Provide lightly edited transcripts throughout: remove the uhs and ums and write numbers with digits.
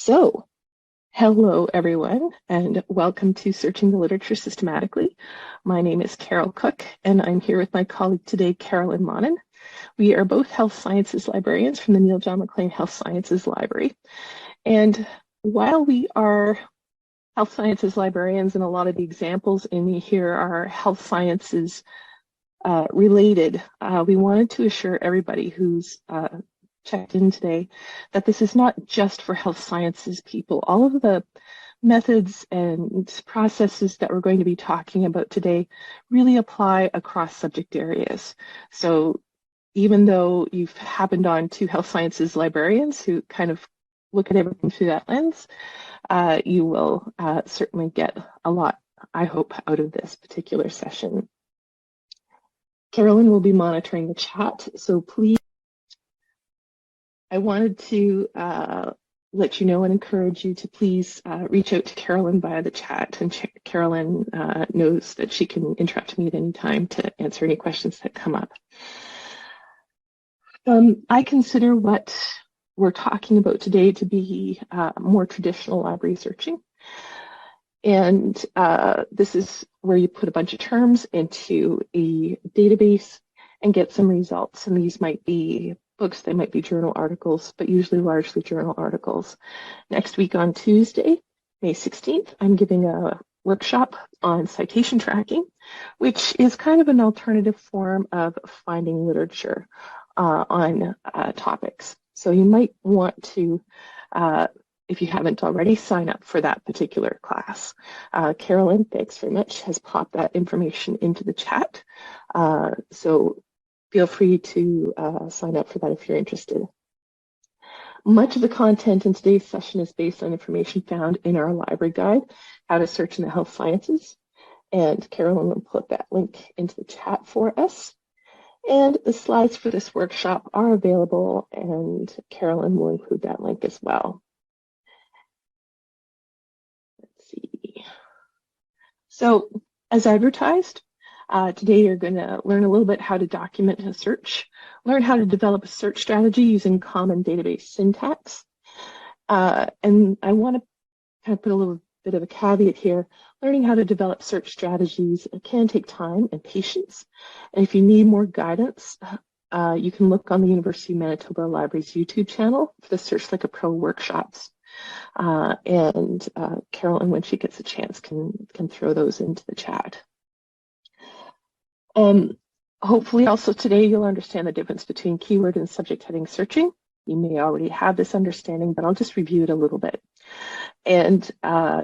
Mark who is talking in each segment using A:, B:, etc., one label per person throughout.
A: So, hello everyone, and welcome to Searching the Literature Systematically. My name is Carol Cooke, and I'm here with my colleague today, Carolyn Monnin. We are both health sciences librarians from the Neil John Maclean Health Sciences Library. And while we are health sciences librarians, and a lot of the examples in here are health sciences related, we wanted to assure everybody who's checked in today that this is not just for health sciences people. All of the methods and processes that we're going to be talking about today really apply across subject areas. So even though you've happened on to health sciences librarians who kind of look at everything through that lens, you will certainly get a lot, I hope, out of this particular session. Carolyn will be monitoring the chat, so please, I wanted to let you know and encourage you to please reach out to Carolyn via the chat, and Carolyn knows that she can interrupt me at any time to answer any questions that come up. I consider what we're talking about today to be more traditional library searching. And this is where you put a bunch of terms into a database and get some results. And these might be books, they might be journal articles, but usually largely journal articles. Next week on Tuesday, May 16th, I'm giving a workshop on citation tracking, which is kind of an alternative form of finding literature on topics. So you might want to, if you haven't already, sign up for that particular class. Carolyn, thanks very much, has popped that information into the chat. So feel free to sign up for that if you're interested. Much of the content in today's session is based on information found in our library guide, How to Search in the Health Sciences. And Carolyn will put that link into the chat for us. And the slides for this workshop are available, and Carolyn will include that link as well. Let's see. So, as advertised, today you're going to learn a little bit how to document a search, learn how to develop a search strategy using common database syntax. And I want to kind of put a little bit of a caveat here. Learning how to develop search strategies can take time and patience. And if you need more guidance, you can look on the University of Manitoba Library's YouTube channel for the Search Like a Pro workshops. And Carolyn, when she gets a chance, can throw those into the chat. Hopefully also today you'll understand the difference between keyword and subject heading searching. You may already have this understanding, but I'll just review it a little bit. And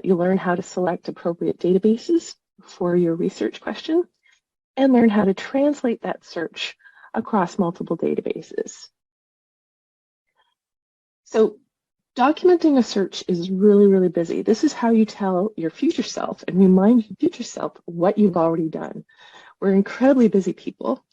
A: you'll learn how to select appropriate databases for your research question and learn how to translate that search across multiple databases. So documenting a search is really, really busy. This is how you tell your future self and remind your future self what you've already done. We're incredibly busy people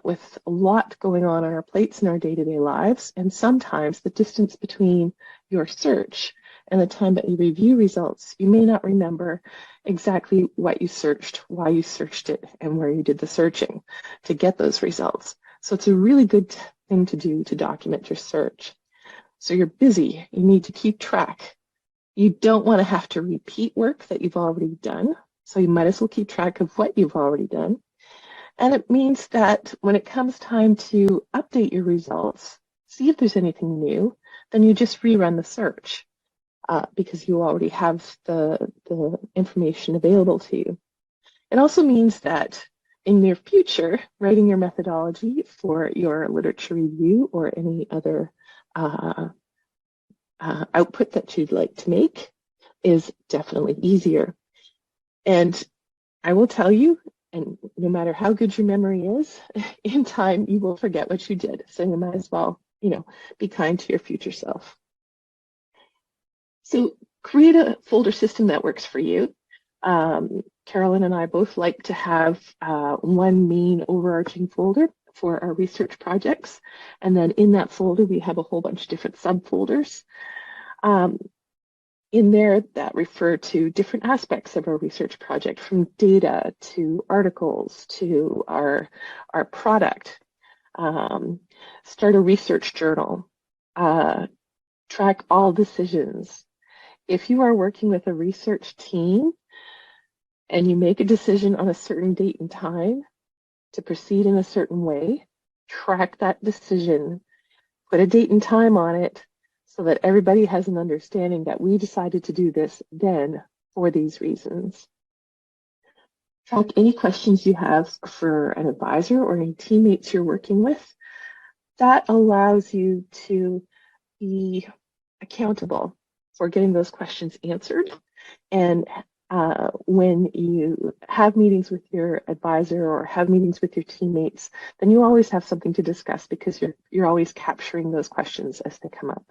A: with a lot going on our plates in our day-to-day lives, and sometimes the distance between your search and the time that you review results, you may not remember exactly what you searched, why you searched it, and where you did the searching to get those results. So it's a really good thing to do to document your search. So you're busy, you need to keep track. You don't want to have to repeat work that you've already done, so you might as well keep track of what you've already done. And it means that when it comes time to update your results, see if there's anything new, then you just rerun the search because you already have the information available to you. It also means that in your future, writing your methodology for your literature review or any other output that you'd like to make is definitely easier. And I will tell you, and no matter how good your memory is, in time you will forget what you did. So you might as well, be kind to your future self. So create a folder system that works for you. Carolyn and I both like to have one main overarching folder for our research projects. And then in that folder, we have a whole bunch of different subfolders in there that refer to different aspects of our research project, from data to articles to our product. Start a research journal. Track all decisions. If you are working with a research team and you make a decision on a certain date and time to proceed in a certain way, track that decision, put a date and time on it so that everybody has an understanding that we decided to do this then for these reasons. Track any questions you have for an advisor or any teammates you're working with. That allows you to be accountable for getting those questions answered. And when you have meetings with your advisor or have meetings with your teammates, then you always have something to discuss because you're always capturing those questions as they come up.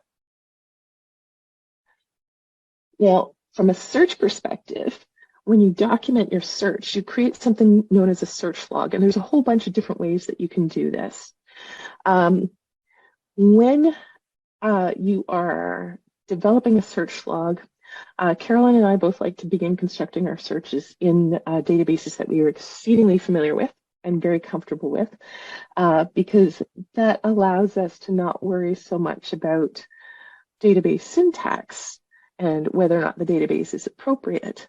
A: Now, from a search perspective, when you document your search, you create something known as a search log, and there's a whole bunch of different ways that you can do this. When you are developing a search log, Carolyn and I both like to begin constructing our searches in databases that we are exceedingly familiar with and very comfortable with, because that allows us to not worry so much about database syntax and whether or not the database is appropriate,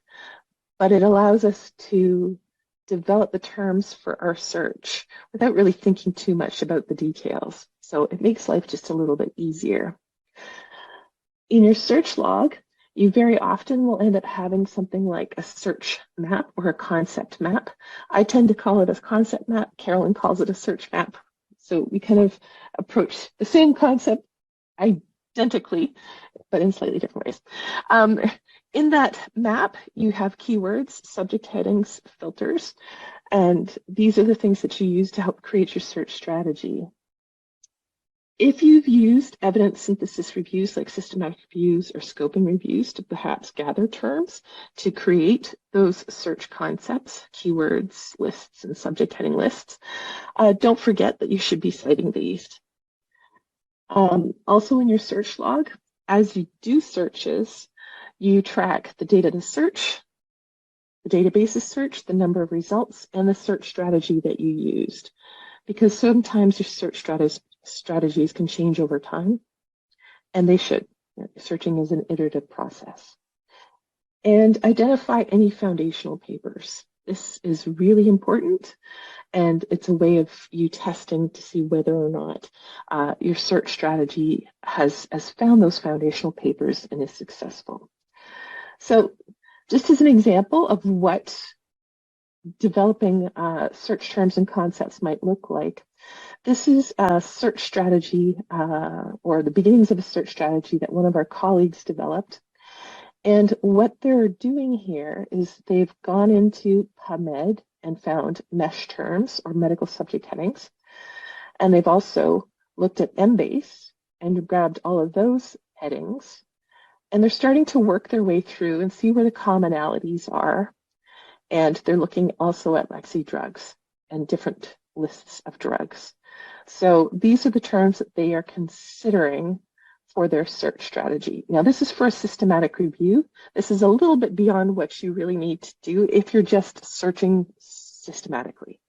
A: but it allows us to develop the terms for our search without really thinking too much about the details. So it makes life just a little bit easier. In your search log, you very often will end up having something like a search map or a concept map. I tend to call it a concept map. Carolyn calls it a search map. So we kind of approach the same concept identically, but in slightly different ways. In that map, you have keywords, subject headings, filters, and these are the things that you use to help create your search strategy. If you've used evidence synthesis reviews like systematic reviews or scoping reviews to perhaps gather terms to create those search concepts, keywords, lists, and subject heading lists, don't forget that you should be citing these. Also in your search log, as you do searches, you track the data to search, the databases search, the number of results, and the search strategy that you used. Because sometimes your search strategies can change over time, and they should. Searching is an iterative process. And identify any foundational papers. This is really important, and it's a way of you testing to see whether or not your search strategy has found those foundational papers and is successful. So just as an example of what developing search terms and concepts might look like, this is a search strategy or the beginnings of a search strategy that one of our colleagues developed. And what they're doing here is they've gone into PubMed and found MESH terms or medical subject headings. And they've also looked at Embase and grabbed all of those headings. And they're starting to work their way through and see where the commonalities are. And they're looking also at Lexi drugs and different lists of drugs. So these are the terms that they are considering for their search strategy. Now, this is for a systematic review. This is a little bit beyond what you really need to do if you're just searching systematically.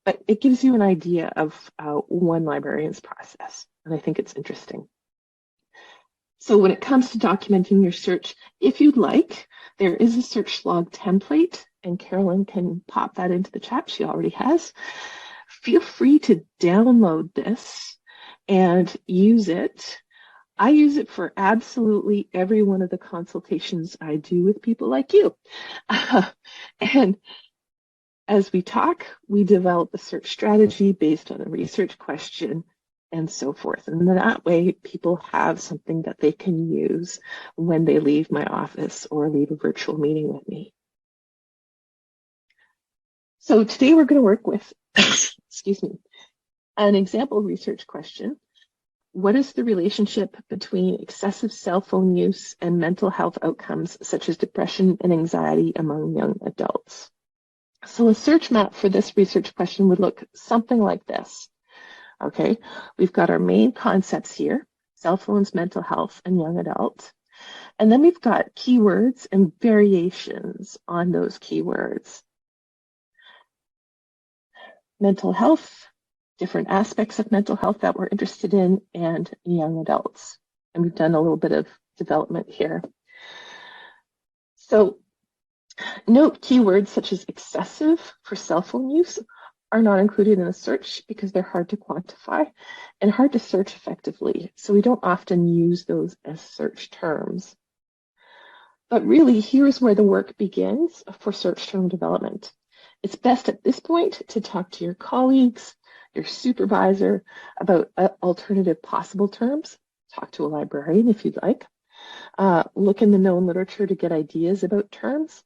A: But it gives you an idea of one librarian's process, and I think it's interesting. So when it comes to documenting your search, if you'd like, there is a search log template, and Carolyn can pop that into the chat. She already has. Feel free to download this and use it. I use it for absolutely every one of the consultations I do with people like you. And as we talk, we develop a search strategy based on a research question and so forth. And that way, people have something that they can use when they leave my office or leave a virtual meeting with me. So today we're going to work with, excuse me, an example research question. What is the relationship between excessive cell phone use and mental health outcomes such as depression and anxiety among young adults? So a search map for this research question would look something like this. Okay, we've got our main concepts here, cell phones, mental health, and young adults. And then we've got keywords and variations on those keywords. Mental health, different aspects of mental health that we're interested in, and young adults. and we've done a little bit of development here. So note keywords such as excessive for cell phone use are not included in the search because they're hard to quantify and hard to search effectively. So we don't often use those as search terms. But really, here's where the work begins for search term development. It's best at this point to talk to your colleagues, your supervisor about alternative possible terms. Talk to a librarian if you'd like. Look in the known literature to get ideas about terms,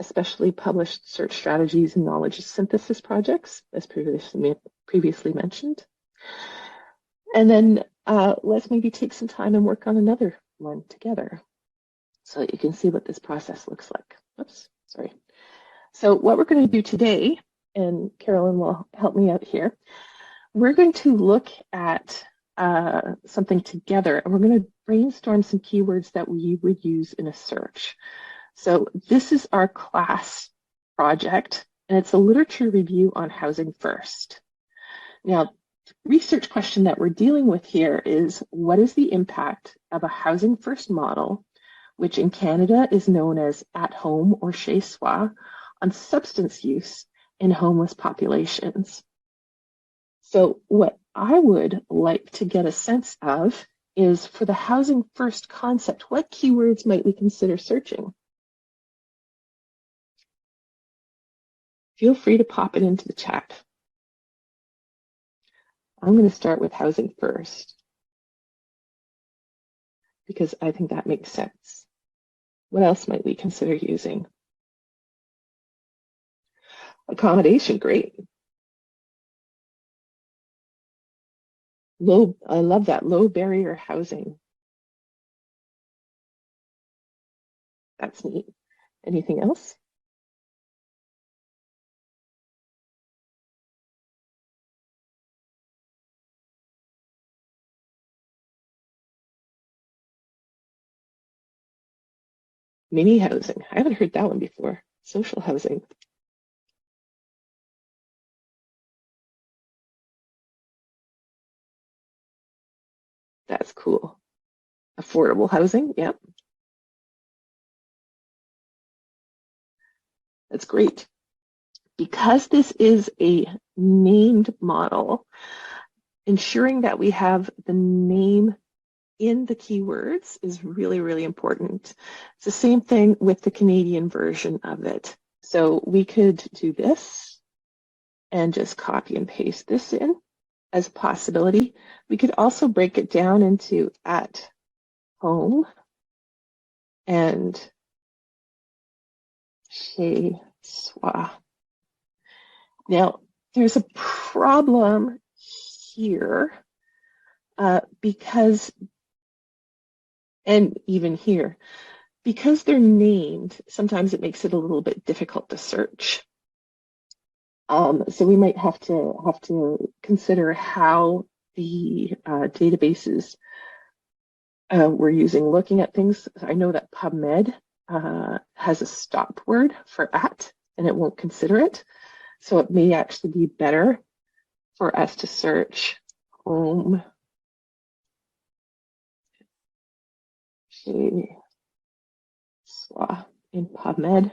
A: especially published search strategies and knowledge synthesis projects, as previously mentioned. And then let's maybe take some time and work on another one together so that you can see what this process looks like. Oops, sorry. So what we're going to do today, and Carolyn will help me out here, we're going to look at something together, and we're going to brainstorm some keywords that we would use in a search. So this is our class project, and it's a literature review on housing first. Now, the research question that we're dealing with here is, what is the impact of a housing first model, which in Canada is known as at-home or chez soi, on substance use in homeless populations? So what I would like to get a sense of is, for the housing first concept, what keywords might we consider searching? Feel free to pop it into the chat. I'm going to start with housing first because I think that makes sense. What else might we consider using? Accommodation, great. I love that, low barrier housing. That's neat. Anything else? Mini housing. I haven't heard that one before. Social housing. That's cool. Affordable housing. Yep. That's great. Because this is a named model, ensuring that we have the name in the keywords is really, really important. It's the same thing with the Canadian version of it. So we could do this and just copy and paste this in as a possibility. We could also break it down into at home and chez soi. Now, there's a problem here because, and even here, because they're named, sometimes it makes it a little bit difficult to search. So we might have to consider how the databases we're using looking at things. I know that PubMed has a stop word for at, and it won't consider it. So it may actually be better for us to search home chez soi in PubMed.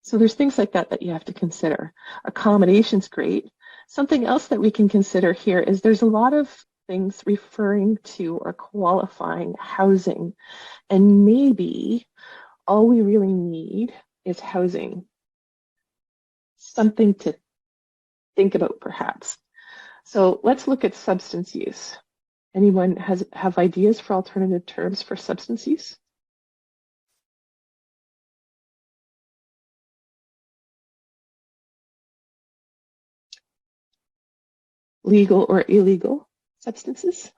A: So there's things like that that you have to consider. Accommodation's great. Something else that we can consider here is there's a lot of things referring to or qualifying housing, and maybe all we really need is housing. Something to think about, perhaps. So let's look at substance use. Anyone have ideas for alternative terms for substance use? Legal or illegal substances?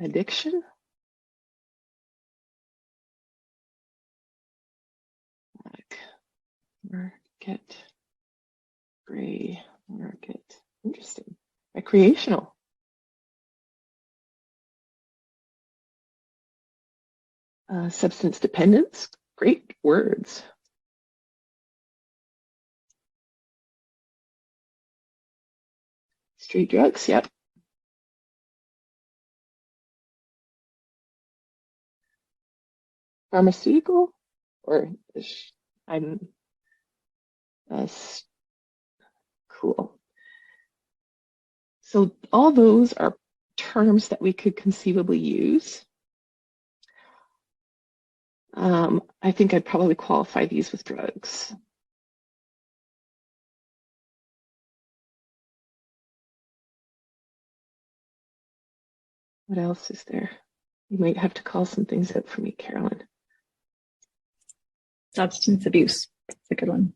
A: Addiction? Black market, gray market. Interesting. Recreational. Substance dependence. Great words. Street drugs, yep. Pharmaceutical, or I'm cool. So all those are terms that we could conceivably use. I think I'd probably qualify these with drugs. What else is there? You might have to call some things out for me, Carolyn.
B: Substance abuse. That's a good one.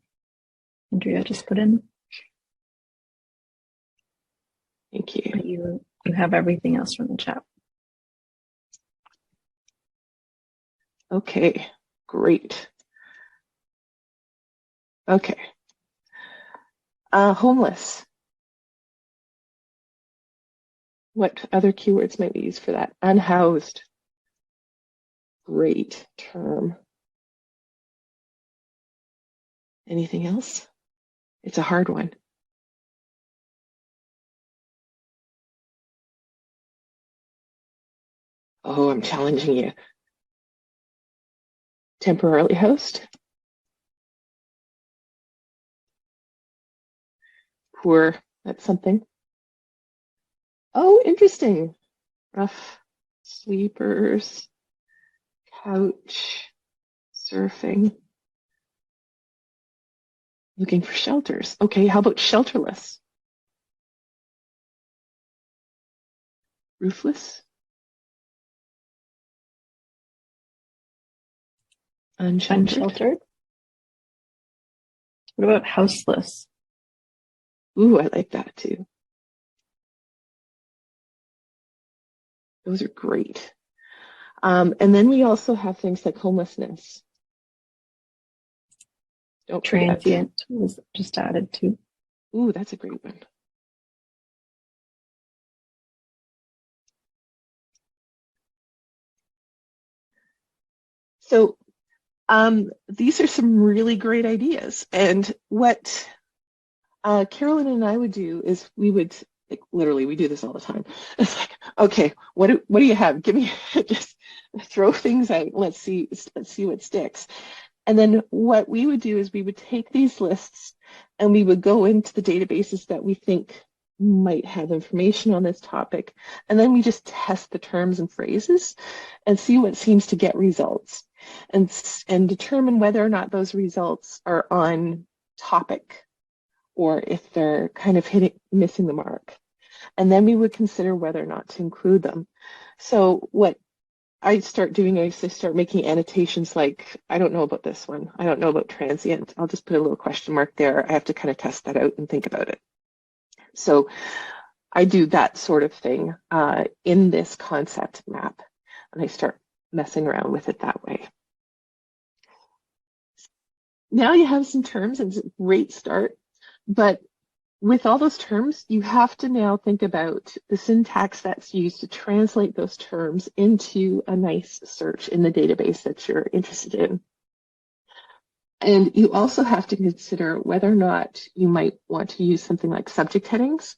B: Andrea just put in.
A: Thank you.
B: You have everything else from the chat.
A: Okay, great. Okay. Homeless. What other keywords might we use for that? Unhoused. Great term. Anything else? It's a hard one. Oh, I'm challenging you. Temporarily housed. Poor, that's something. Oh, interesting. Rough sleepers, couch, surfing. Looking for shelters. Okay, how about shelterless? Roofless? Unsheltered?
B: What about houseless?
A: Ooh, I like that too. Those are great. And then we also have things like homelessness. Don't forget.
B: Transient was just added too.
A: Ooh, that's a great one. So these are some really great ideas. And what Carolyn and I would do is we would, like, literally, we do this all the time. It's like, okay, what do you have? Give me, just throw things out. Let's see what sticks. And then what we would do is we would take these lists and we would go into the databases that we think might have information on this topic. And then we just test the terms and phrases and see what seems to get results and determine whether or not those results are on topic or if they're kind of missing the mark. And then we would consider whether or not to include them. So what I start doing is I start making annotations like, I don't know about this one. I don't know about transient. I'll just put a little question mark there. I have to kind of test that out and think about it. So I do that sort of thing in this concept map, and I start messing around with it that way. Now you have some terms, and it's a great start, but with all those terms, you have to now think about the syntax that's used to translate those terms into a nice search in the database that you're interested in. And you also have to consider whether or not you might want to use something like subject headings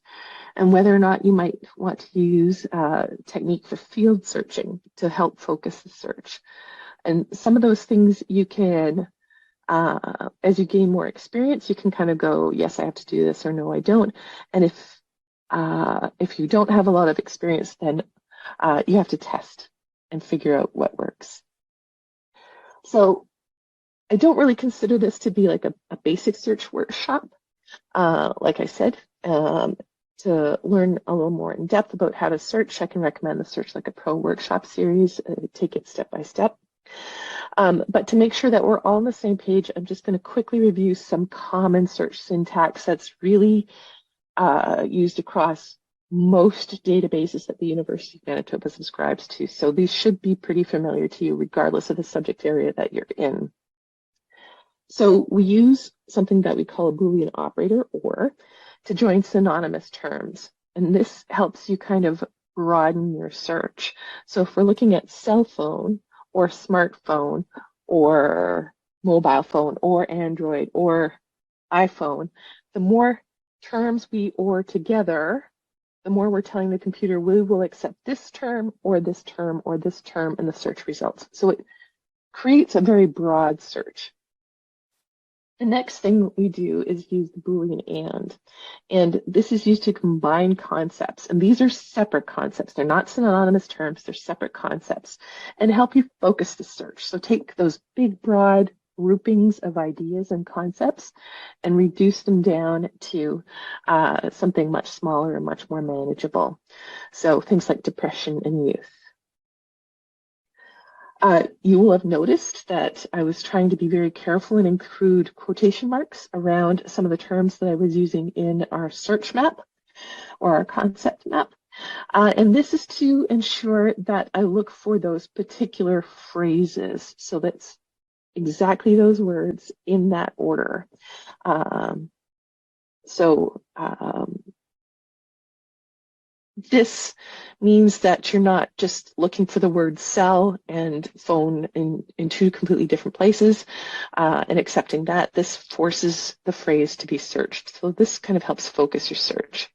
A: and whether or not you might want to use a technique for field searching to help focus the search. And some of those things you can as you gain more experience, you can kind of go, yes, I have to do this, or no, I don't. And if you don't have a lot of experience, then you have to test and figure out what works. So I don't really consider this to be like a basic search workshop. Like I said, to learn a little more in depth about how to search, I can recommend the Search Like a Pro workshop series. Take it step by step. But to make sure that we're all on the same page, I'm just going to quickly review some common search syntax that's really used across most databases that the University of Manitoba subscribes to. So these should be pretty familiar to you regardless of the subject area that you're in. So we use something that we call a Boolean operator, or, to join synonymous terms. And this helps you kind of broaden your search. So if we're looking at cell phone, or smartphone, or mobile phone, or Android, or iPhone, the more terms we or together, the more we're telling the computer we will accept this term or this term or this term in the search results. So it creates a very broad search. The next thing we do is use the Boolean and this is used to combine concepts. And these are separate concepts. They're not synonymous terms, they're separate concepts and help you focus the search. So take those big, broad groupings of ideas and concepts and reduce them down to something much smaller and much more manageable. So things like depression and youth. You will have noticed that I was trying to be very careful and include quotation marks around some of the terms that I was using in our search map or our concept map. And this is to ensure that I look for those particular phrases. So that's exactly those words in that order. This means that you're not just looking for the word cell and phone in two completely different places and accepting that. This forces the phrase to be searched. So this kind of helps focus your search.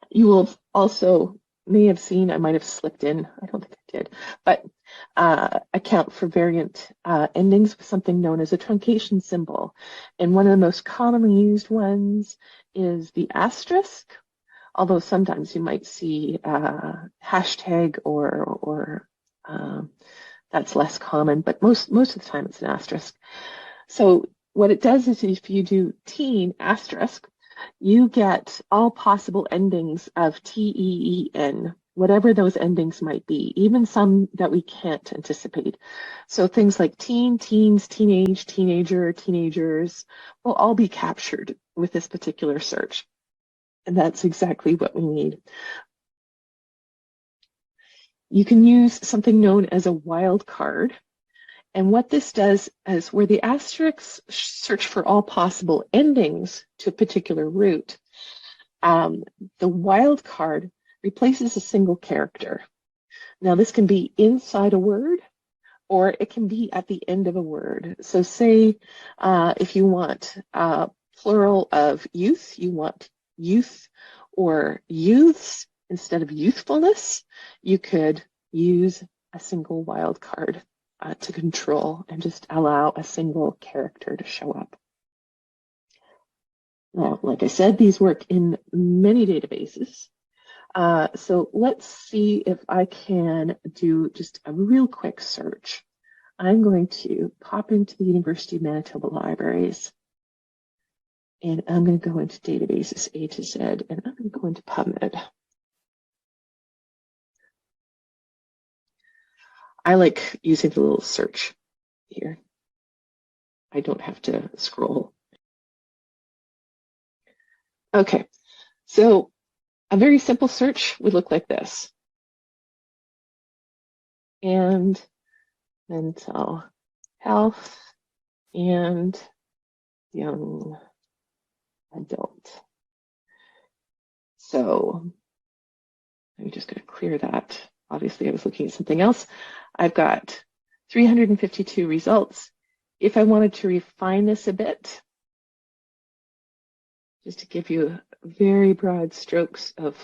A: You will also may have seen, I might have slipped in, I don't think I did, but account for variant endings with something known as a truncation symbol. And one of the most commonly used ones is the asterisk, although sometimes you might see hashtag or that's less common, but most of the time it's an asterisk. So what it does is if you do teen asterisk, you get all possible endings of TEEN, whatever those endings might be, even some that we can't anticipate. So things like teen, teens, teenage, teenager, teenagers will all be captured with this particular search. And that's exactly what we need. You can use something known as a wildcard. And what this does is where the asterisks search for all possible endings to a particular route, the wildcard replaces a single character. Now, this can be inside a word, or it can be at the end of a word. So say if you want plural of youth, you want youth or youths instead of youthfulness, you could use a single wildcard to control and just allow a single character to show up. Now, like I said, these work in many databases. So let's see if I can do just a real quick search. I'm going to pop into the University of Manitoba Libraries. And I'm going to go into databases A to Z, and I'm going to go into PubMed. I like using the little search here. I don't have to scroll. Okay, so a very simple search would look like this. And mental health and young adult. So I'm just going to clear that. Obviously, I was looking at something else. I've got 352 results. If I wanted to refine this a bit, just to give you very broad strokes of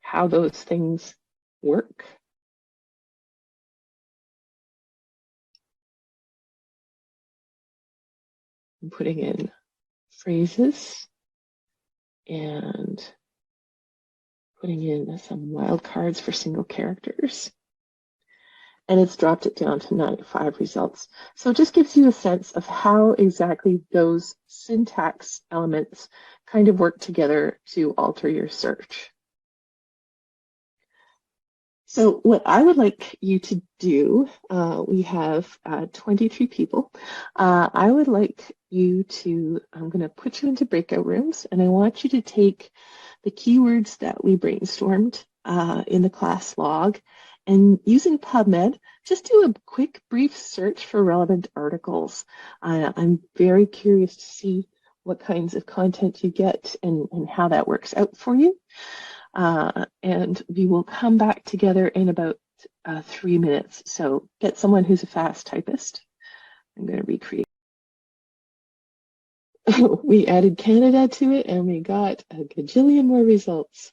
A: how those things work. I'm putting in phrases and putting in some wildcards for single characters. And it's dropped it down to 95 results. So it just gives you a sense of how exactly those syntax elements kind of work together to alter your search. So what I would like you to do, we have 23 people. I would like you to, I'm going to put you into breakout rooms, and I want you to take the keywords that we brainstormed in the class log, and using PubMed, just do a quick, brief search for relevant articles. I'm very curious to see what kinds of content you get and how that works out for you. And we will come back together in about 3 minutes. So get someone who's a fast typist. I'm going to recreate. We added Canada to it and we got a gajillion more results.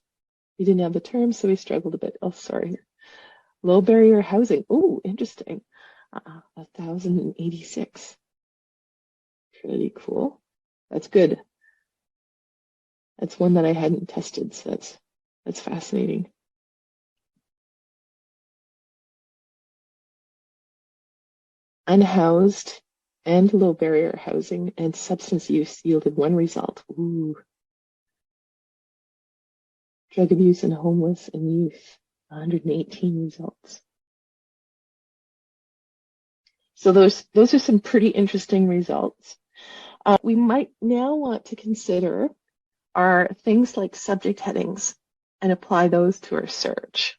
A: We didn't have the term, so we struggled a bit. Oh, sorry. Low barrier housing. Oh, interesting. 1,086. Pretty cool. That's good. That's one that I hadn't tested, so that's fascinating. Unhoused and low barrier housing and substance use yielded one result. Ooh. Drug abuse in homeless and youth, 118 results. So those are some pretty interesting results. We might now want to consider are things like subject headings and apply those to our search.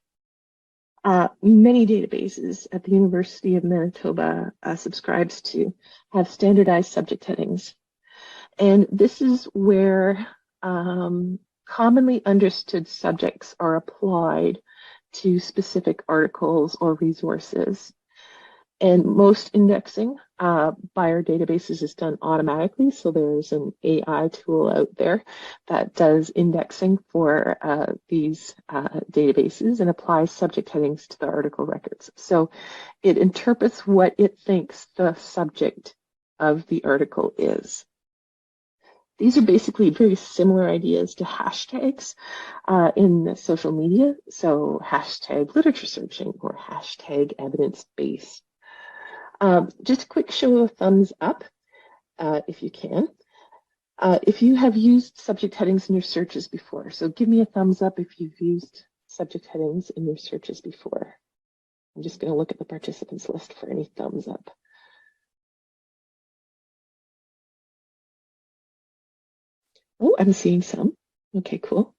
A: Many databases at the University of Manitoba subscribes to have standardized subject headings. And this is where commonly understood subjects are applied to specific articles or resources. And most indexing by our databases is done automatically. So there's an AI tool out there that does indexing for these databases and applies subject headings to the article records. So it interprets what it thinks the subject of the article is. These are basically very similar ideas to hashtags in social media. So hashtag literature searching or hashtag evidence-based. Just a quick show of thumbs up, if you can. If you have used subject headings in your searches before, so give me a thumbs up if you've used subject headings in your searches before. I'm just going to look at the participants list for any thumbs up. Oh, I'm seeing some. Okay, cool.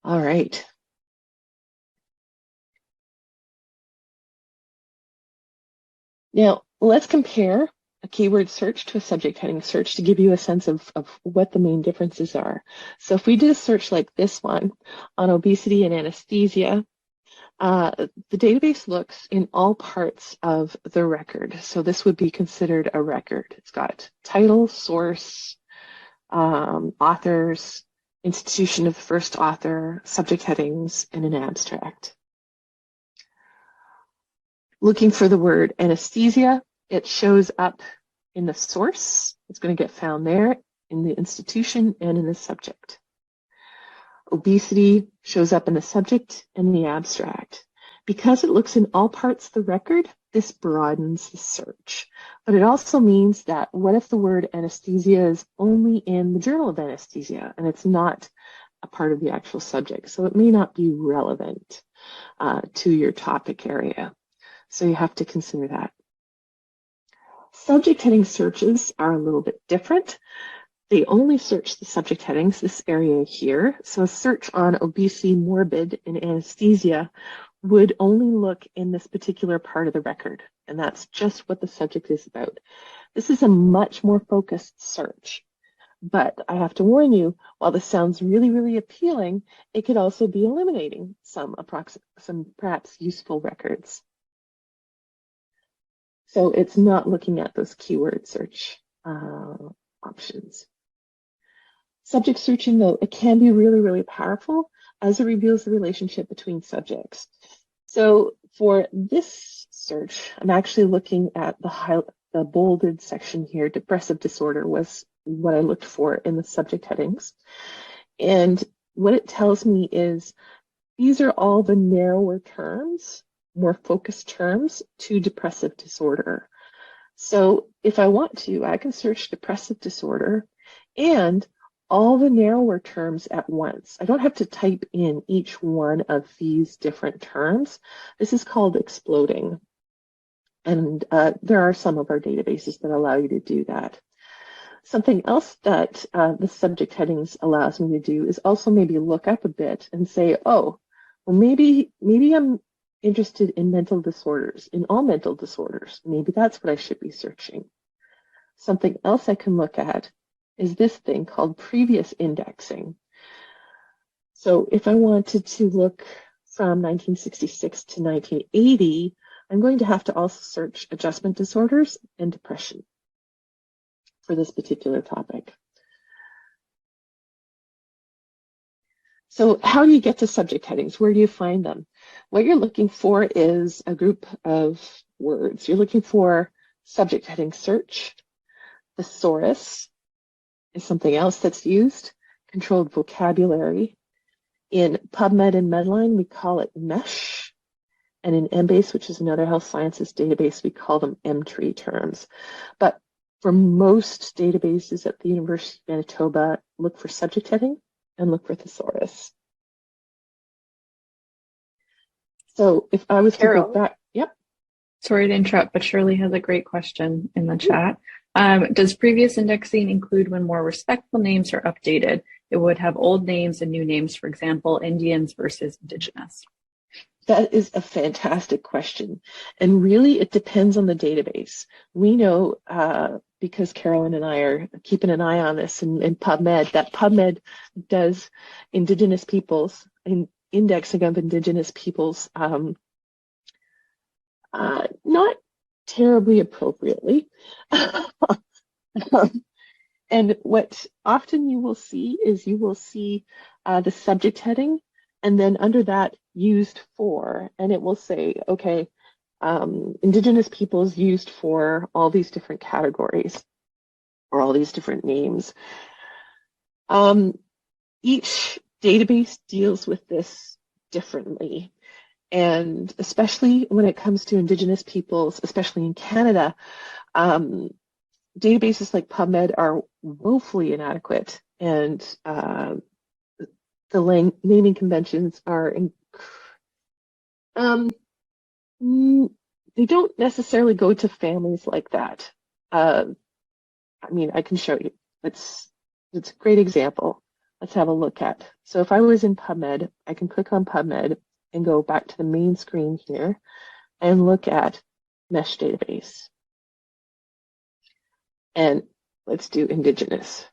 A: All right. Now, let's compare a keyword search to a subject heading search to give you a sense of what the main differences are. So if we did a search like this one on obesity and anesthesia, the database looks in all parts of the record. So this would be considered a record. It's got title, source, authors, institution of first author, subject headings, and an abstract. Looking for the word anesthesia, it shows up in the source. It's going to get found there in the institution and in the subject. Obesity shows up in the subject and the abstract. Because it looks in all parts of the record, this broadens the search. But it also means that what if the word anesthesia is only in the Journal of Anesthesia and it's not a part of the actual subject? So it may not be relevant to your topic area. So you have to consider that. Subject heading searches are a little bit different. They only search the subject headings, this area here. So a search on obesity, morbid, and anesthesia would only look in this particular part of the record. And that's just what the subject is about. This is a much more focused search. But I have to warn you, while this sounds really, really appealing, it could also be eliminating some perhaps useful records. So it's not looking at those keyword search options. Subject searching, though, it can be really, really powerful as it reveals the relationship between subjects. So for this search, I'm actually looking at the bolded section here. Depressive disorder was what I looked for in the subject headings. And what it tells me is these are all the narrower terms, more focused terms to depressive disorder. So if I want to, I can search depressive disorder and all the narrower terms at once. I don't have to type in each one of these different terms. This is called exploding. And there are some of our databases that allow you to do that. Something else that the subject headings allows me to do is also maybe look up a bit and say, oh, well, maybe I'm interested in mental disorders, in all mental disorders. Maybe that's what I should be searching. Something else I can look at is this thing called previous indexing. So if I wanted to look from 1966 to 1980, I'm going to have to also search adjustment disorders and depression. for this particular topic. So how do you get to subject headings? Where do you find them? What you're looking for is a group of words. You're looking for subject heading search. Thesaurus is something else that's used. Controlled vocabulary. In PubMed and Medline, we call it MESH. And in Embase, which is another health sciences database, we call them Emtree terms. But for most databases at the University of Manitoba, look for subject heading and look for thesaurus. So if I was
B: Carol,
A: to go back, yep.
B: Sorry to interrupt, but Shirley has a great question in the chat. Does previous indexing include when more respectful names are updated? It would have old names and new names, for example, Indians versus Indigenous.
A: That is a fantastic question. And really, it depends on the database. We know, because Carolyn and I are keeping an eye on this in PubMed, that PubMed does Indigenous peoples, indexing of Indigenous peoples, not terribly appropriately. And what often you will see is you will see the subject heading, and then under that, used for, and it will say, okay, Indigenous peoples used for all these different categories or all these different names. Each database deals with this differently. And especially when it comes to Indigenous peoples, especially in Canada, databases like PubMed are woefully inadequate, and the naming conventions are, they don't necessarily go to families like that. I mean, I can show you. It's a great example. Let's have a look at. So if I was in PubMed, I can click on PubMed and go back to the main screen here and look at Mesh database. And let's do Indigenous.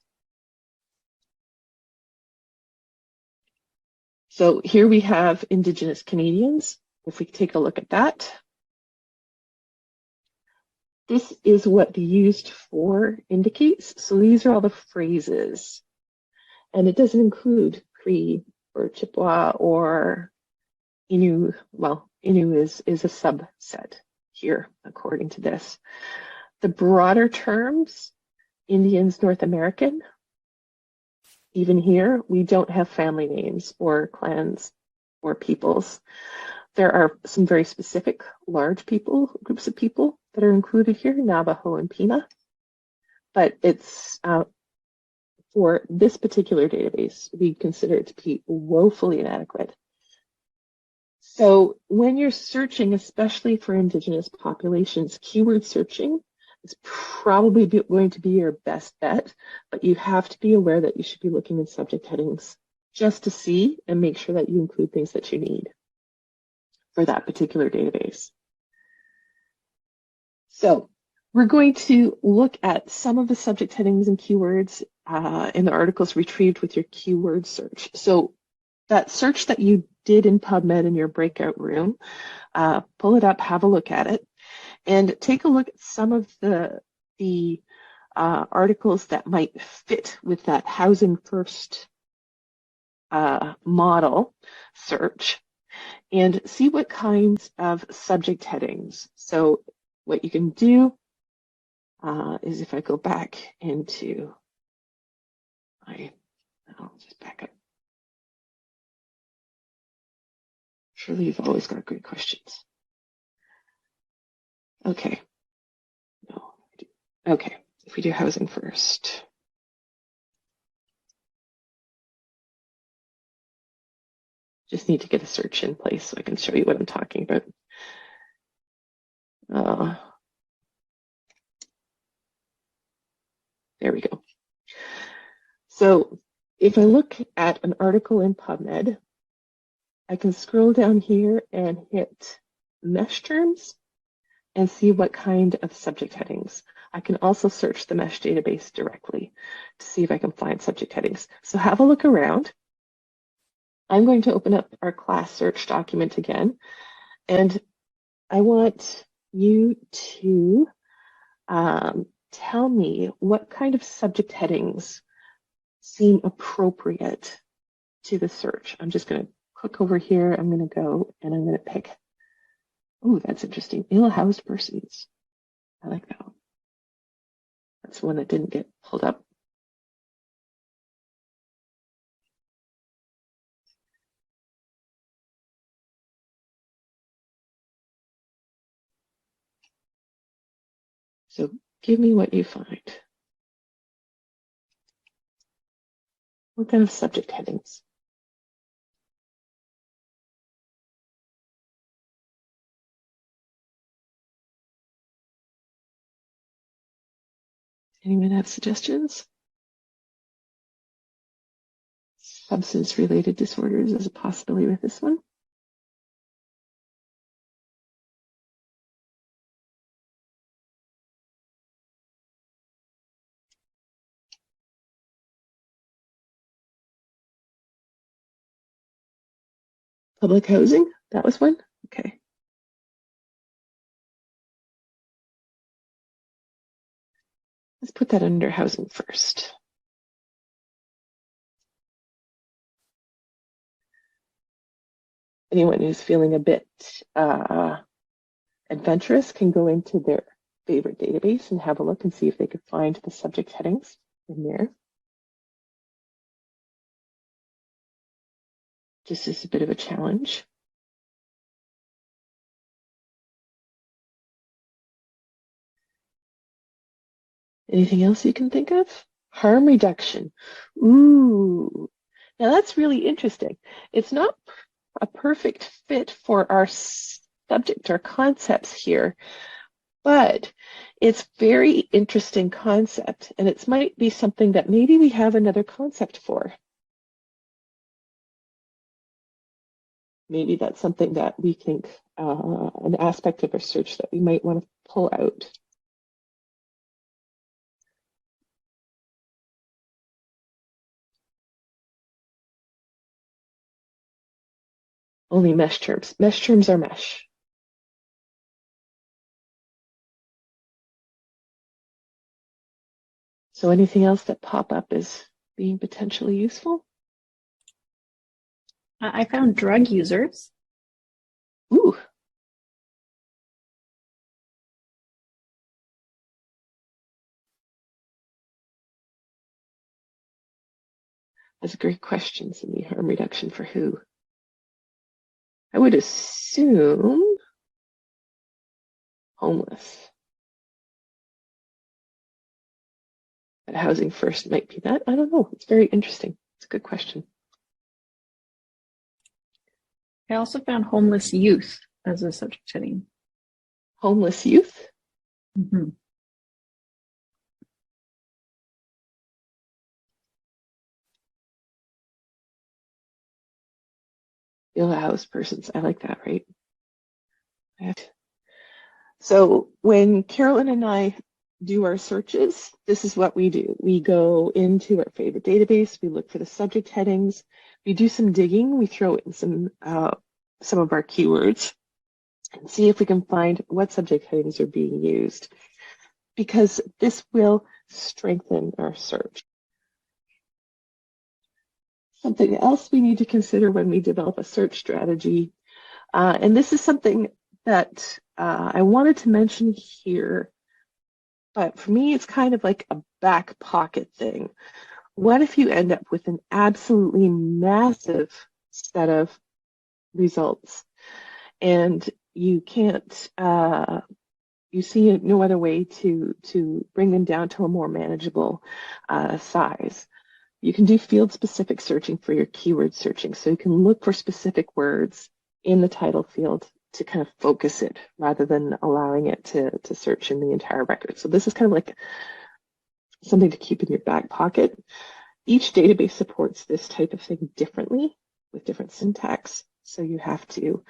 A: So here we have Indigenous Canadians. If we take a look at that, this is what the used for indicates. So these are all the phrases. And it doesn't include Cree or Chippewa or Innu. Well, Innu is a subset here, according to this. The broader terms, Indians, North American, even here, we don't have family names or clans or peoples. There are some very specific large groups of people that are included here, Navajo and Pima. But it's for this particular database, we consider it to be woefully inadequate. So when you're searching, especially for Indigenous populations, keyword searching is probably going to be your best bet, but you have to be aware that you should be looking in subject headings just to see and make sure that you include things that you need for that particular database. So we're going to look at some of the subject headings and keywords in the articles retrieved with your keyword search. So that search that you did in PubMed in your breakout room, pull it up, have a look at it, and take a look at some of the articles that might fit with that housing first model search, and see what kinds of subject headings. So what you can do is, if I go back into I'll just back up. Surely you've always got great questions. Okay. No. Okay. If we do housing first. Just need to get a search in place so I can show you what I'm talking about. There we go. So if I look at an article in PubMed, I can scroll down here and hit mesh terms and see what kind of subject headings. I can also search the mesh database directly to see if I can find subject headings. So have a look around. I'm going to open up our class search document again, and I want you to tell me what kind of subject headings seem appropriate to the search. I'm just going to click over here. I'm going to go and I'm going to pick, oh, that's interesting, ill-housed persons. I like that one. That's one that didn't get pulled up. So give me what you find. What kind of subject headings? Anyone have suggestions? Substance-related disorders is a possibility with this one. Public housing, that was one? Okay. Let's put that under housing first. Anyone who's feeling a bit adventurous can go into their favorite database and have a look and see if they could find the subject headings in there. Just as a bit of a challenge. Anything else you can think of? Harm reduction. Ooh, now that's really interesting. It's not a perfect fit for our subject or concepts here, but it's very interesting concept, and it might be something that maybe we have another concept for. Maybe that's something that we think an aspect of our search that we might want to pull out. Only mesh terms. Mesh terms are mesh. So anything else that pop up as being potentially useful?
B: I found drug users.
A: Ooh. That's a great question, Cindy. Harm reduction for who? I would assume homeless. But housing first might be that. I don't know. It's very interesting. It's a good question.
B: I also found homeless youth as a subject heading.
A: Homeless youth?
B: Mm-hmm.
A: Ill-housed persons. I like that, right? So when Carolyn and I do our searches, this is what we do. We go into our favorite database, we look for the subject headings, we do some digging, we throw in some of our keywords and see if we can find what subject headings are being used, because this will strengthen our search. Something else we need to consider when we develop a search strategy, and this is something that I wanted to mention here, but for me, it's kind of like a back pocket thing. What if you end up with an absolutely massive set of results and you can't, you see no other way to bring them down to a more manageable size? You can do field-specific searching for your keyword searching. So you can look for specific words in the title field to kind of focus it rather than allowing it to search in the entire record. So this is kind of like something to keep in your back pocket. Each database supports this type of thing differently with different syntax. So you have to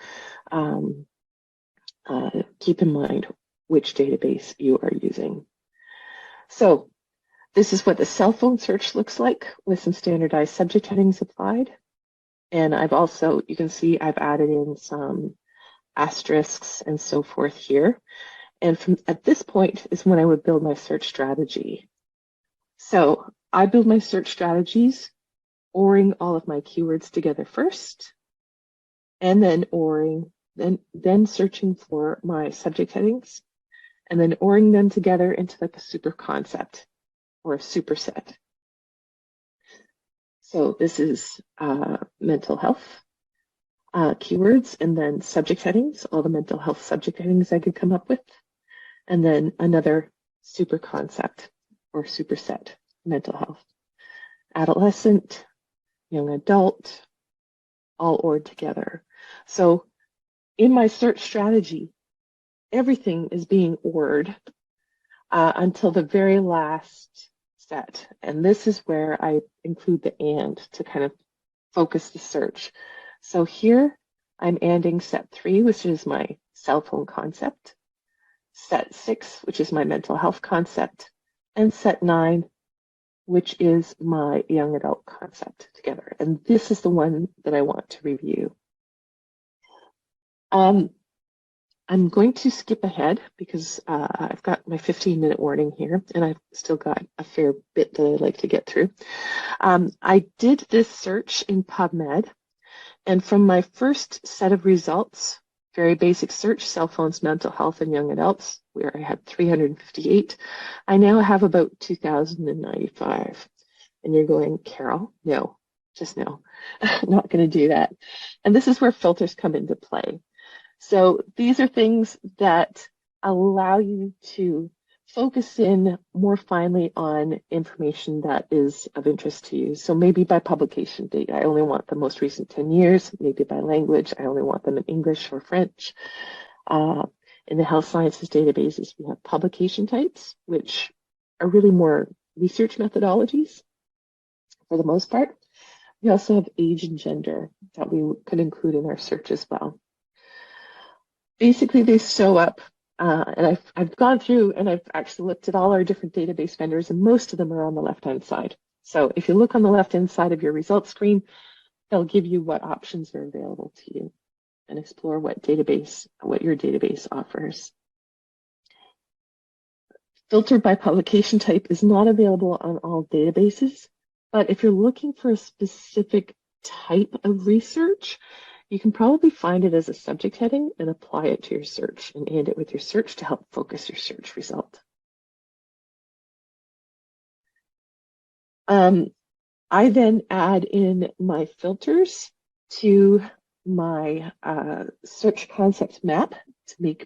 A: keep in mind which database you are using. So this is what the cell phone search looks like with some standardized subject headings applied. And I've also, you can see I've added in some asterisks and so forth here. And at this point is when I would build my search strategy. So I build my search strategies, ORing all of my keywords together first, and then ORing, then searching for my subject headings, and then ORing them together into like a super concept or a superset. So this is mental health keywords, and then subject headings, all the mental health subject headings I could come up with, and then another super concept or superset, mental health, adolescent, young adult, all ORed together. So in my search strategy, everything is being ORed until the very last set. And this is where I include the and to kind of focus the search. So here I'm anding set 3, which is my cell phone concept, set 6, which is my mental health concept, and set 9, which is my young adult concept together. And this is the one that I want to review. I'm going to skip ahead because I've got my 15-minute warning here, and I've still got a fair bit that I'd like to get through. I did this search in PubMed, and from my first set of results, very basic search, cell phones, mental health, and young adults, where I had 358, I now have about 2,095. And you're going, Carol, no, just no, not going to do that. And this is where filters come into play. So these are things that allow you to focus in more finely on information that is of interest to you. So maybe by publication date, I only want the most recent 10 years. Maybe by language, I only want them in English or French. In the health sciences databases, we have publication types, which are really more research methodologies for the most part. We also have age and gender that we could include in our search as well. Basically, they show up, and I've gone through and I've actually looked at all our different database vendors, and most of them are on the left-hand side. So if you look on the left-hand side of your results screen, they'll give you what options are available to you and explore what your database offers. Filter by publication type is not available on all databases, but if you're looking for a specific type of research, you can probably find it as a subject heading and apply it to your search and end it with your search to help focus your search result. I then add in my filters to my search concept map to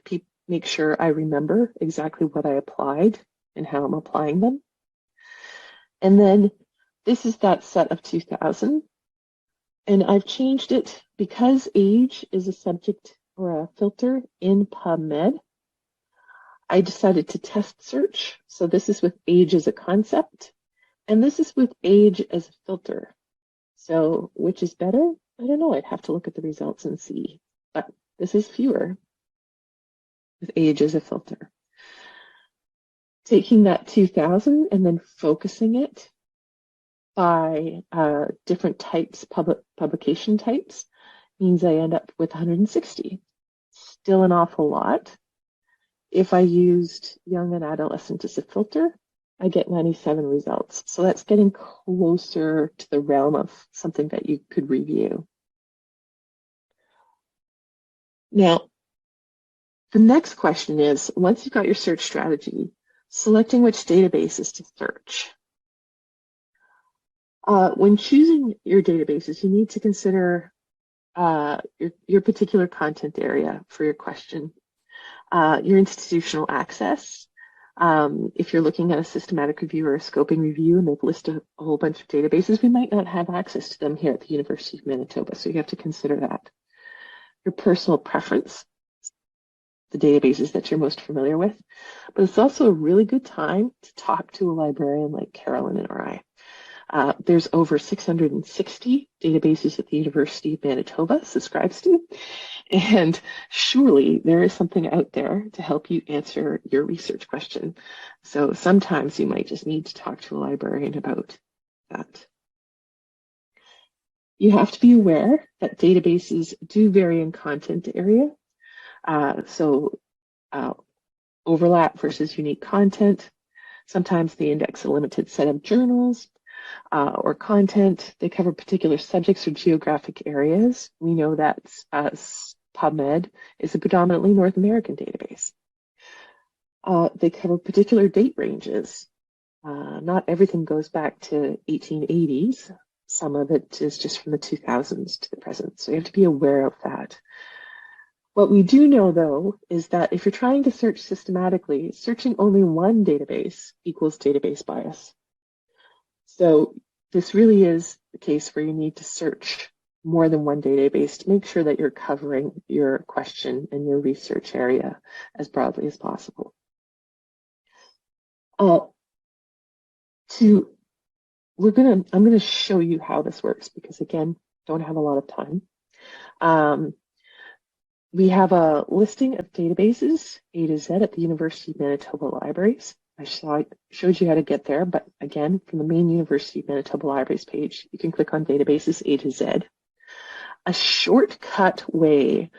A: make sure I remember exactly what I applied and how I'm applying them. And then this is that set of 2000. And I've changed it because age is a subject or a filter in PubMed. I decided to test search. So this is with age as a concept, and this is with age as a filter. So which is better? I don't know. I'd have to look at the results and see. But this is fewer with age as a filter. Taking that 2000 and then focusing it by different types, publication types, means I end up with 160. Still an awful lot. If I used young and adolescent as a filter, I get 97 results. So that's getting closer to the realm of something that you could review. Now, the next question is, once you've got your search strategy, selecting which databases to search. When choosing your databases, you need to consider your particular content area for your question, your institutional access. If you're looking at a systematic review or a scoping review and they've listed a whole bunch of databases, we might not have access to them here at the University of Manitoba, so you have to consider that. Your personal preference, the databases that you're most familiar with, but it's also a really good time to talk to a librarian like Carolyn or I. There's over 660 databases that the University of Manitoba subscribes to, and surely there is something out there to help you answer your research question. So sometimes you might just need to talk to a librarian about that. You have to be aware that databases do vary in content area. overlap versus unique content. Sometimes they index a limited set of journals or content. They cover particular subjects or geographic areas. We know that PubMed is a predominantly North American database. They cover particular date ranges. Not everything goes back to 1880s. Some of it is just from the 2000s to the present. So you have to be aware of that. What we do know, though, is that if you're trying to search systematically, searching only one database equals database bias. So this really is the case where you need to search more than one database to make sure that you're covering your question and your research area as broadly as possible. I'm going to show you how this works because, again, don't have a lot of time. We have a listing of databases, A to Z, at the University of Manitoba Libraries. I showed you how to get there, but again, from the main University of Manitoba Libraries page, you can click on Databases A to Z. A shortcut way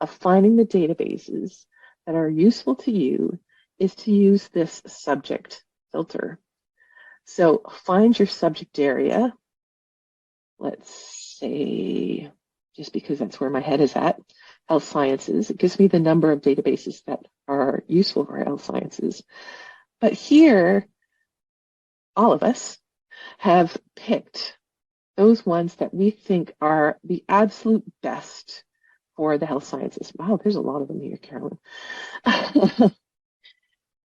A: of finding the databases that are useful to you is to use this subject filter. So find your subject area. Let's say, just because that's where my head is at, health sciences. It gives me the number of databases that are useful for health sciences. But here, all of us have picked those ones that we think are the absolute best for the health sciences. Wow, there's a lot of them here, Carolyn.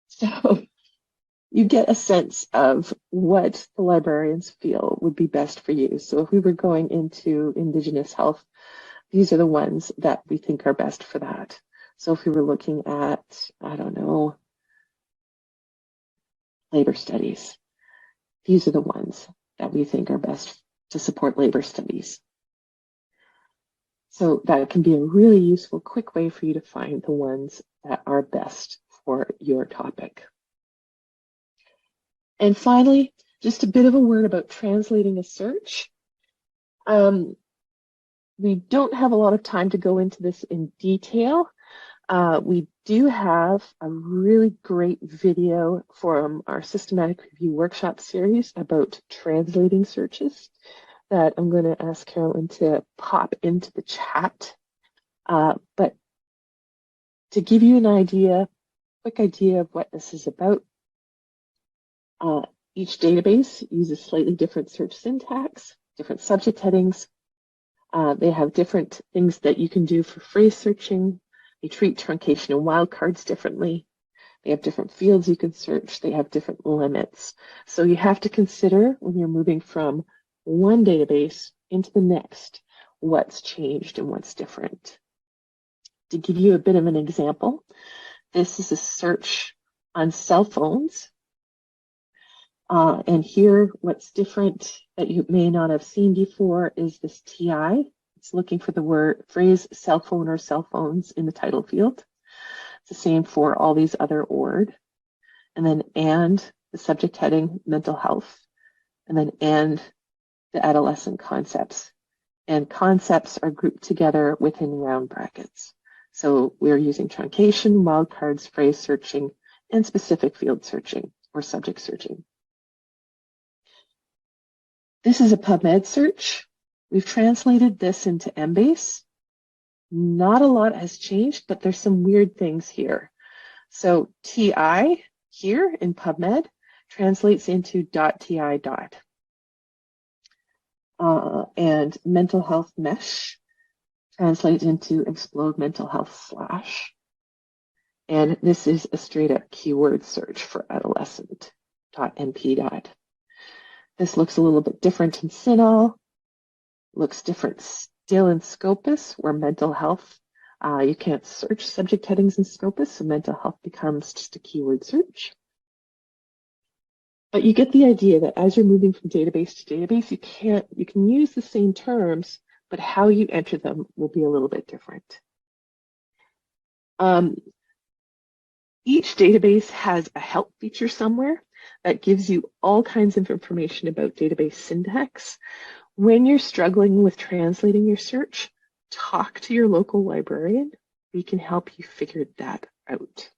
A: So you get a sense of what the librarians feel would be best for you. So if we were going into Indigenous health, these are the ones that we think are best for that. So if we were looking at, I don't know, labor studies, these are the ones that we think are best to support labor studies. So that can be a really useful, quick way for you to find the ones that are best for your topic. And finally, just a bit of a word about translating a search. We don't have a lot of time to go into this in detail. We do have a really great video from our Systematic Review Workshop series about translating searches that I'm going to ask Carolyn to pop into the chat. But to give you an idea, quick idea of what this is about, each database uses slightly different search syntax, different subject headings. They have different things that you can do for phrase searching. They treat truncation and wildcards differently. They have different fields you can search. They have different limits. So you have to consider when you're moving from one database into the next, what's changed and what's different. To give you a bit of an example, this is a search on cell phones. And here, what's different that you may not have seen before is this TI. It's looking for the phrase cell phone or cell phones in the title field. It's the same for all these other ORD. And then the subject heading, mental health. And then the adolescent concepts. And concepts are grouped together within round brackets. So we're using truncation, wildcards, phrase searching, and specific field searching or subject searching. This is a PubMed search. We've translated this into Embase. Not a lot has changed, but there's some weird things here. So TI here in PubMed translates into .ti . And mental health mesh translates into explode mental health / And this is a straight up keyword search for adolescent .np . This looks a little bit different in CINAHL, looks different still in Scopus, where mental health, you can't search subject headings in Scopus, so mental health becomes just a keyword search. But you get the idea that as you're moving from database to database, you can use the same terms, but how you enter them will be a little bit different. Each database has a help feature somewhere that gives you all kinds of information about database syntax. When you're struggling with translating your search, talk to your local librarian. We can help you figure that out.